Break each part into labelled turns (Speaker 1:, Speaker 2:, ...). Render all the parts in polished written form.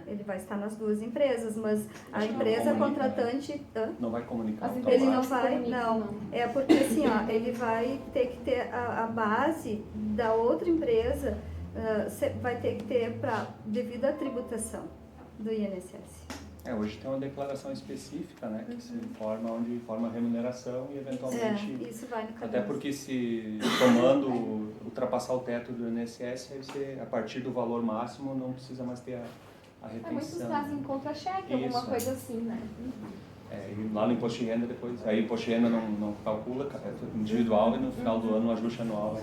Speaker 1: Ele vai estar nas duas empresas, mas a empresa contratante...
Speaker 2: Não vai comunicar.
Speaker 1: Ele não vai, não. É porque assim, ó, ele vai ter que ter a base da outra empresa, vai ter que ter devido à tributação do INSS.
Speaker 2: Hoje tem uma declaração específica, né, que se informa onde forma a remuneração e eventualmente...
Speaker 1: isso vai no cadastro.
Speaker 2: Até porque se ultrapassar o teto do INSS, aí você, a partir do valor máximo, não precisa mais ter a retenção.
Speaker 3: Muitos trazem contra-cheque, alguma coisa assim, né?
Speaker 2: E lá no imposto de renda depois, aí o imposto de renda não calcula, é tudo individual e no final do ano o ajuste anual.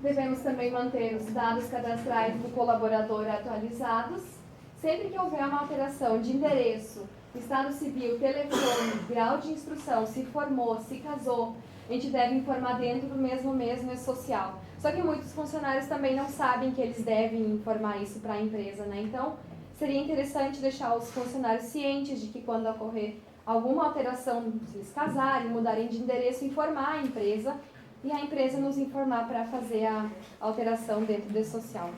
Speaker 3: Devemos também manter os dados cadastrais do colaborador atualizados. Sempre que houver uma alteração de endereço, estado civil, telefone, grau de instrução, se formou, se casou, a gente deve informar dentro do mesmo mês no E-Social. Só que muitos funcionários também não sabem que eles devem informar isso para a empresa, né? Então, seria interessante deixar os funcionários cientes de que quando ocorrer alguma alteração, se eles casarem, mudarem de endereço, informar a empresa e a empresa nos informar para fazer a alteração dentro do E-Social.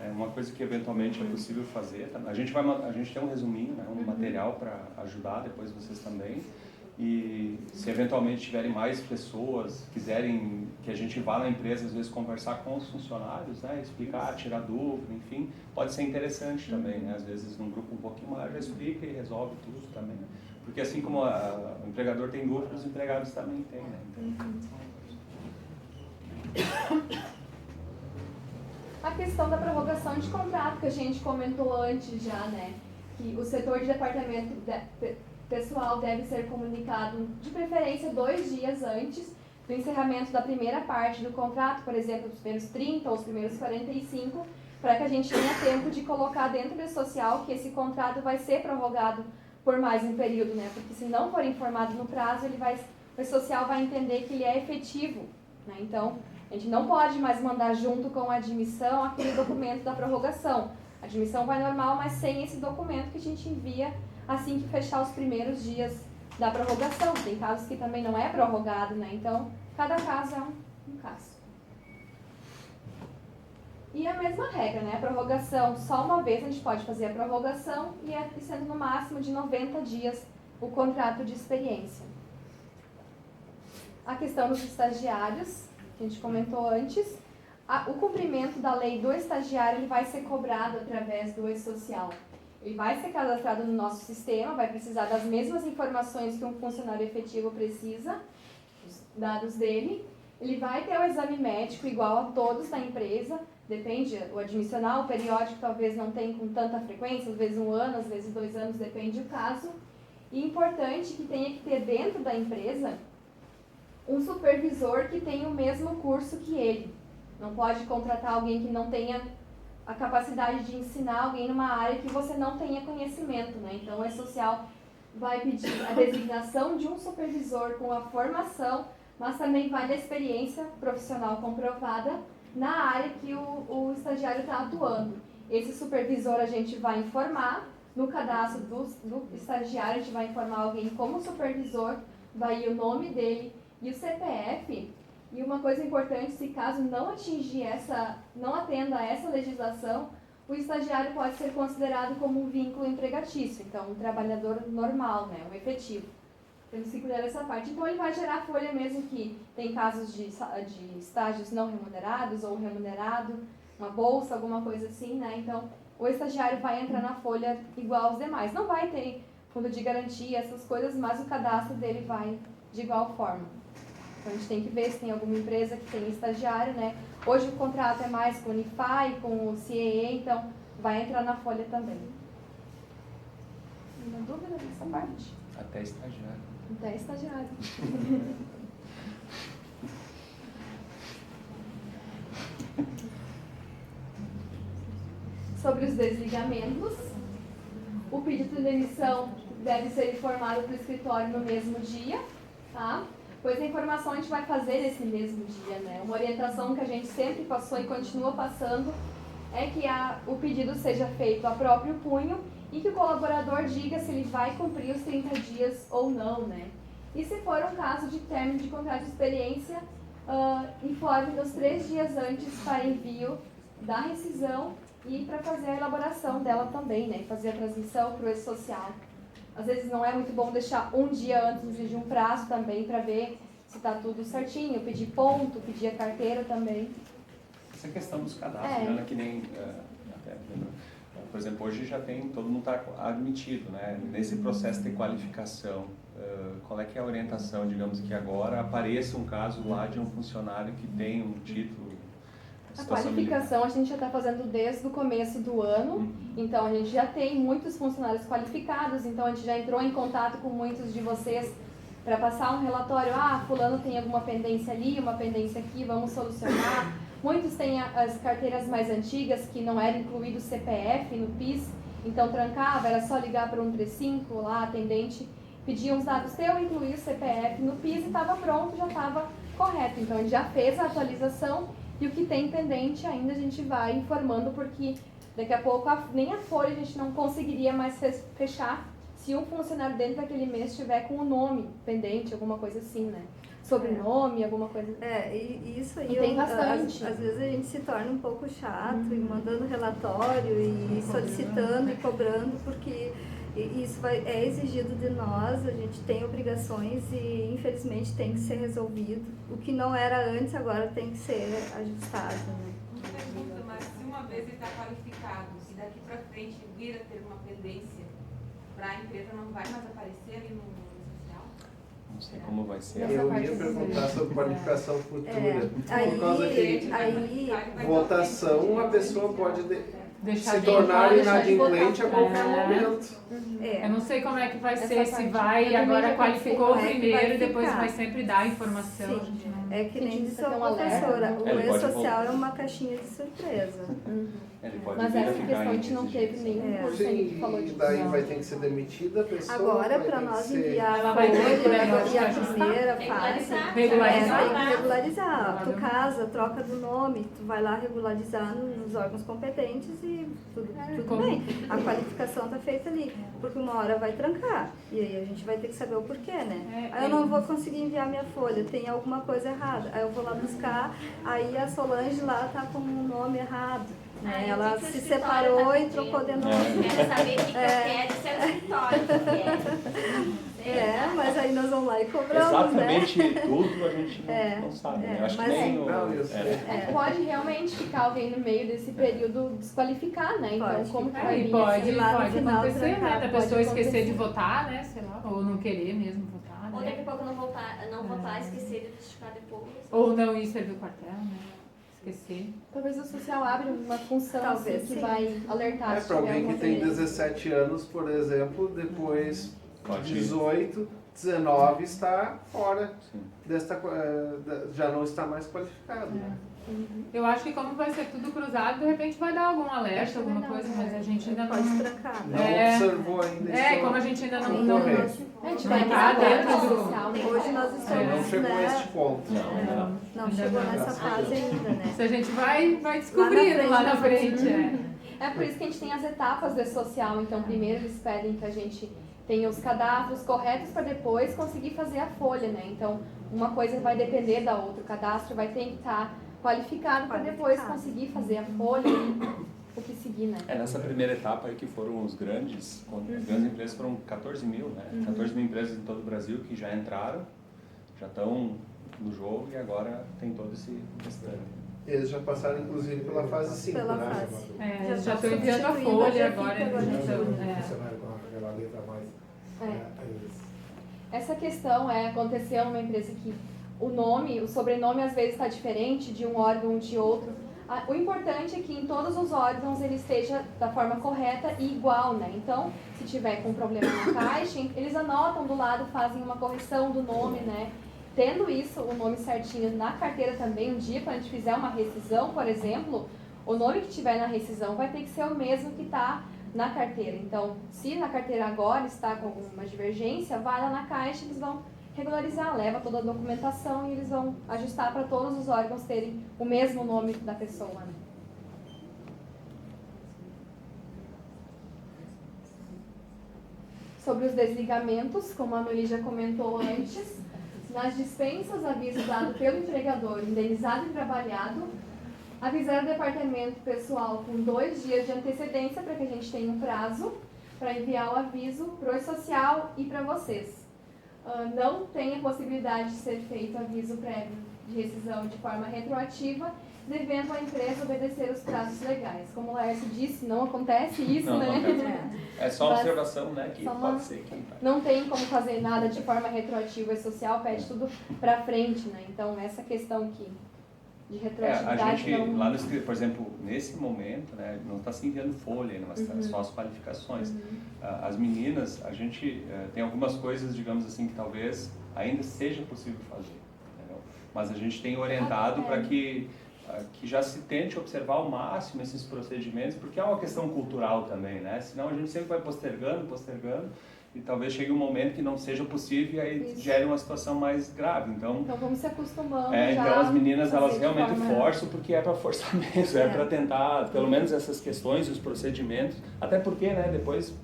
Speaker 2: É uma coisa que eventualmente é possível fazer. Tá? A gente tem um resuminho, né, um material para ajudar, depois vocês também. E se eventualmente tiverem mais pessoas, quiserem que a gente vá na empresa, às vezes conversar com os funcionários, né, explicar, tirar dúvida, enfim, pode ser interessante também, né? Às vezes num grupo um pouquinho maior já explica e resolve tudo também. Porque assim como o empregador tem dúvidas, os empregados também têm, né?
Speaker 3: A questão da prorrogação de contrato, que a gente comentou antes já, né? Que o setor de departamento pessoal deve ser comunicado, de preferência, 2 dias antes do encerramento da primeira parte do contrato, por exemplo, os primeiros 30 ou os primeiros 45, para que a gente tenha tempo de colocar dentro do E-Social que esse contrato vai ser prorrogado por mais um período, né? Porque se não for informado no prazo, o E-Social vai entender que ele é efetivo, né? Então, a gente não pode mais mandar junto com a admissão aquele documento da prorrogação. A admissão vai normal, mas sem esse documento que a gente envia assim que fechar os primeiros dias da prorrogação. Tem casos que também não é prorrogado, né? Então, cada caso é um caso. E a mesma regra, né? A prorrogação, só uma vez a gente pode fazer a prorrogação e sendo no máximo de 90 dias o contrato de experiência. A questão dos estagiários, que a gente comentou antes, o cumprimento da lei do estagiário ele vai ser cobrado através do E-Social. Ele vai ser cadastrado no nosso sistema, vai precisar das mesmas informações que um funcionário efetivo precisa, os dados dele. Ele vai ter o exame médico igual a todos da empresa, depende, o admissional, o periódico talvez não tenha com tanta frequência, às vezes 1 ano, às vezes 2 anos, depende do caso. E importante que tenha que ter dentro da empresa um supervisor que tenha o mesmo curso que ele. Não pode contratar alguém que não tenha a capacidade de ensinar alguém numa área que você não tenha conhecimento, né? Então, o E-Social vai pedir a designação de um supervisor com a formação, mas também vai da experiência profissional comprovada na área que o estagiário está atuando. Esse supervisor a gente vai informar, no cadastro do estagiário a gente vai informar alguém como supervisor, vai ir o nome dele e o CPF. E uma coisa importante, se caso não atenda a essa legislação, o estagiário pode ser considerado como um vínculo empregatício, então um trabalhador normal, né, um efetivo. Temos que cuidar dessa parte. Então ele vai gerar folha mesmo que tem casos de estágios não remunerados ou remunerado, uma bolsa, alguma coisa assim, né? Então o estagiário vai entrar na folha igual aos demais. Não vai ter fundo de garantia, essas coisas, mas o cadastro dele vai de igual forma. Então a gente tem que ver se tem alguma empresa que tem estagiário, né? Hoje o contrato é mais com o Unify, com o CEE, então vai entrar na folha também. Alguma dúvida nessa parte?
Speaker 2: Até estagiário.
Speaker 3: Até estagiário. Sobre os desligamentos, o pedido de demissão deve ser informado para o escritório no mesmo dia, tá? Pois a informação a gente vai fazer nesse mesmo dia, né? Uma orientação que a gente sempre passou e continua passando é que o pedido seja feito a próprio punho e que o colaborador diga se ele vai cumprir os 30 dias ou não, né? E se for um caso de término de contrato de experiência, informe nos 3 dias antes para envio da rescisão e para fazer a elaboração dela também, né? Fazer a transmissão para o E-Social. Às vezes não é muito bom deixar um dia antes de um prazo também para ver se está tudo certinho, pedir ponto, pedir a carteira também.
Speaker 2: Essa questão dos cadastros, né? Que nem, até, por exemplo, hoje já tem, todo mundo está admitido, né? Nesse processo de qualificação, qual é que é a orientação, digamos que agora apareça um caso lá de um funcionário que tem um título.
Speaker 3: A qualificação a gente já está fazendo desde o começo do ano, então a gente já tem muitos funcionários qualificados, então a gente já entrou em contato com muitos de vocês para passar um relatório, fulano tem alguma pendência ali, uma pendência aqui, vamos solucionar. Muitos têm as carteiras mais antigas que não era incluído o CPF no PIS, então trancava, era só ligar para o 135, lá atendente pedia uns dados teu, incluía o CPF no PIS e estava pronto, já estava correto. Então a gente já fez a atualização. E o que tem pendente ainda a gente vai informando, porque daqui a pouco nem a folha a gente não conseguiria mais fechar se um funcionário dentro daquele mês estiver com o nome pendente, alguma coisa assim, né? Sobrenome, alguma coisa.
Speaker 1: E isso aí.
Speaker 3: E tem bastante.
Speaker 1: Às vezes a gente se torna um pouco chato, e mandando relatório, e solicitando e cobrando, porque isso é exigido de nós, a gente tem obrigações e infelizmente tem que ser resolvido. O que não era antes agora tem que ser ajustado, né?
Speaker 4: Uma pergunta, mas se uma vez ele está qualificado e daqui para frente vir a ter uma pendência, para a empresa não vai mais aparecer ali no social?
Speaker 2: Não sei como vai ser.
Speaker 5: Eu ia perguntar sobre qualificação futura. Por causa
Speaker 1: aí,
Speaker 5: votação, a pessoa pode
Speaker 6: deixar
Speaker 5: se
Speaker 6: de
Speaker 5: tornar
Speaker 6: votar,
Speaker 5: inadimplente a qualquer momento.
Speaker 6: Eu não sei como é que vai
Speaker 3: Essa
Speaker 6: ser, se
Speaker 3: parte
Speaker 6: vai,
Speaker 3: eu também
Speaker 6: agora
Speaker 3: já
Speaker 6: qualificou
Speaker 1: pensei,
Speaker 6: primeiro e
Speaker 1: vai
Speaker 6: depois
Speaker 1: ficar.
Speaker 6: vai sempre dar a informação.
Speaker 1: Sim.
Speaker 6: A gente não-
Speaker 1: É que nem disse a
Speaker 3: Tem um alerta.
Speaker 1: professora, o
Speaker 2: Ele pode
Speaker 1: E-Social
Speaker 2: voltar.
Speaker 1: é uma caixinha de surpresa.
Speaker 2: Ele pode
Speaker 3: Mas
Speaker 2: vir a
Speaker 3: essa
Speaker 2: ficar
Speaker 3: questão a
Speaker 2: em
Speaker 3: gente não teve
Speaker 2: exigência.
Speaker 3: nenhum curso ainda que
Speaker 5: Sim,
Speaker 3: falou
Speaker 5: e
Speaker 3: disso.
Speaker 5: daí
Speaker 6: Não.
Speaker 5: vai ter que ser demitida a pessoa.
Speaker 1: Agora,
Speaker 5: vai
Speaker 1: para
Speaker 5: ter
Speaker 1: nós
Speaker 5: que ser-
Speaker 1: enviar
Speaker 6: Ela
Speaker 1: a
Speaker 6: vai ter
Speaker 1: folha
Speaker 6: que
Speaker 1: e a
Speaker 6: ajustar.
Speaker 1: primeira fase,
Speaker 7: Regularizar.
Speaker 6: Regularizar.
Speaker 1: tem que regularizar. Tu casa, troca do nome, tu vai lá regularizar nos órgãos competentes e tudo
Speaker 6: como-
Speaker 1: bem. A qualificação tá feita ali, porque uma hora vai trancar. E aí a gente vai ter que saber o porquê, né? Aí eu não vou conseguir enviar minha folha, tem alguma coisa errada. Aí eu vou lá buscar, aí a Solange lá tá com o nome errado. Né? Ela se separou e trocou de nome.
Speaker 7: Quero saber o que eu quero, se é o escritório que
Speaker 1: Mas aí nós vamos lá e cobramos,
Speaker 2: Exatamente
Speaker 1: né?
Speaker 2: tudo a gente não sabe, né? Eu acho que
Speaker 1: mas
Speaker 2: nem
Speaker 5: Não, eu sei.
Speaker 3: Pode realmente ficar alguém no meio desse período desqualificar, né? Então,
Speaker 1: Pode
Speaker 3: como que
Speaker 1: ficar.
Speaker 3: vai
Speaker 6: E
Speaker 3: vir
Speaker 6: pode,
Speaker 1: lá no
Speaker 6: pode
Speaker 1: final
Speaker 6: acontecer, né?
Speaker 1: trancar,
Speaker 6: Da
Speaker 3: pode
Speaker 6: pessoa esquecer
Speaker 3: acontecer.
Speaker 6: de votar, né? Sei lá, ou não querer mesmo votar,
Speaker 7: Ou
Speaker 6: né?
Speaker 7: daqui a pouco não votar, esquecer de justificar depois.
Speaker 6: Ou não ir servir o quartel, né? Esquecer.
Speaker 3: Talvez o social abra uma função
Speaker 1: Talvez,
Speaker 3: assim, que
Speaker 1: sim.
Speaker 3: vai alertar se
Speaker 5: Para
Speaker 3: tiver
Speaker 5: alguém que
Speaker 3: alguma
Speaker 5: tem
Speaker 3: pendência.
Speaker 5: 17 anos, por exemplo, depois
Speaker 2: Pode ir.
Speaker 5: 18, 19 está fora
Speaker 2: Sim.
Speaker 5: já não está mais qualificado. Né?
Speaker 6: Eu acho que como vai ser tudo cruzado, de repente vai dar algum alerta, alguma coisa, mas a gente ainda
Speaker 1: Pode
Speaker 6: não...
Speaker 1: trancar.
Speaker 5: Não
Speaker 6: É.
Speaker 5: observou ainda
Speaker 6: Como a gente ainda não...
Speaker 5: Correto.
Speaker 3: A gente
Speaker 6: Não
Speaker 3: vai
Speaker 6: tá
Speaker 3: entrar
Speaker 6: dentro
Speaker 3: dentro
Speaker 6: do-
Speaker 3: do social.
Speaker 1: Hoje nós
Speaker 5: Não
Speaker 1: estamos,
Speaker 5: chegou a este
Speaker 1: né?
Speaker 5: ponto.
Speaker 1: Não chegou nessa fase ainda, né?
Speaker 6: Se a gente vai descobrindo lá na frente.
Speaker 3: É por isso que a gente tem as etapas do social. Então, primeiro eles pedem que a gente tenha os cadastros corretos para depois conseguir fazer a folha, né? Então, uma coisa vai depender da outra. O cadastro vai ter que estar qualificado para depois conseguir fazer a folha e o que seguir, né?
Speaker 2: Nessa primeira etapa aí que foram os grandes empresas, foram 14 mil, né? 14 mil empresas em todo o Brasil que já entraram, já estão no jogo e agora tem todo esse restante.
Speaker 5: Eles já passaram, inclusive, pela fase 5,
Speaker 1: Pela
Speaker 5: né?
Speaker 1: fase.
Speaker 6: Já estou enviando a
Speaker 1: substituindo
Speaker 6: folha
Speaker 1: a
Speaker 6: agora.
Speaker 1: Jefica agora.
Speaker 6: Então,
Speaker 8: Funcionário com aquela letra mais.
Speaker 3: Essa questão aconteceu numa empresa que o nome, o sobrenome às vezes está diferente de um órgão de outro. O importante é que em todos os órgãos ele esteja da forma correta e igual, né? Então, se tiver com problema na caixa, eles anotam do lado, fazem uma correção do nome, né? Tendo isso, o nome certinho na carteira também, um dia quando a gente fizer uma rescisão, por exemplo, o nome que tiver na rescisão vai ter que ser o mesmo que está na carteira. Então, se na carteira agora está com alguma divergência, vai lá na caixa, eles vão regularizar, leva toda a documentação e eles vão ajustar para todos os órgãos terem o mesmo nome da pessoa, né? Sobre os desligamentos, como a Noeli já comentou antes, nas dispensas, aviso dado pelo empregador, indenizado e trabalhado, Avisar o departamento pessoal com 2 dias de antecedência para que a gente tenha um prazo para enviar o aviso para o social e para vocês. Não tem a possibilidade de ser feito aviso prévio de rescisão de forma retroativa, devendo a empresa obedecer os prazos legais. Como o Laércio disse, não acontece isso,
Speaker 2: Não,
Speaker 3: né?
Speaker 2: não acontece. É só
Speaker 3: Mas
Speaker 2: observação, né? Que
Speaker 3: só
Speaker 2: pode ser que...
Speaker 3: não tem como fazer nada de forma retroativa e social, pede tudo para frente, né? Então, essa questão aqui de retroatividade
Speaker 2: a gente,
Speaker 3: não...
Speaker 2: lá no escritório, por exemplo, nesse momento, né, não está se enviando folha, mas está só as qualificações. As meninas, a gente tem algumas coisas, digamos assim, que talvez ainda seja possível fazer, entendeu? Mas a gente tem orientado para que já se tente observar ao máximo esses procedimentos, porque é uma questão cultural também, né? Senão a gente sempre vai postergando, e talvez chegue um momento que não seja possível e aí gere uma situação mais grave. Então
Speaker 3: vamos se acostumando
Speaker 2: então as meninas, elas
Speaker 3: fazer de
Speaker 2: realmente
Speaker 3: forma...
Speaker 2: forçam porque é para forçar mesmo, é para tentar, pelo menos essas questões, os procedimentos, até porque, né, depois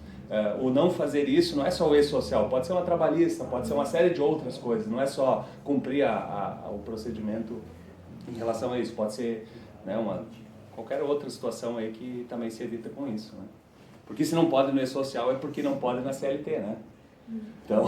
Speaker 2: o não fazer isso não é só o e-social, pode ser uma trabalhista, pode ser uma série de outras coisas, não é só cumprir o procedimento em relação a isso, pode ser, né, qualquer outra situação aí que também se evita com isso, né? Porque se não pode no e-social é porque não pode na CLT, né? Então...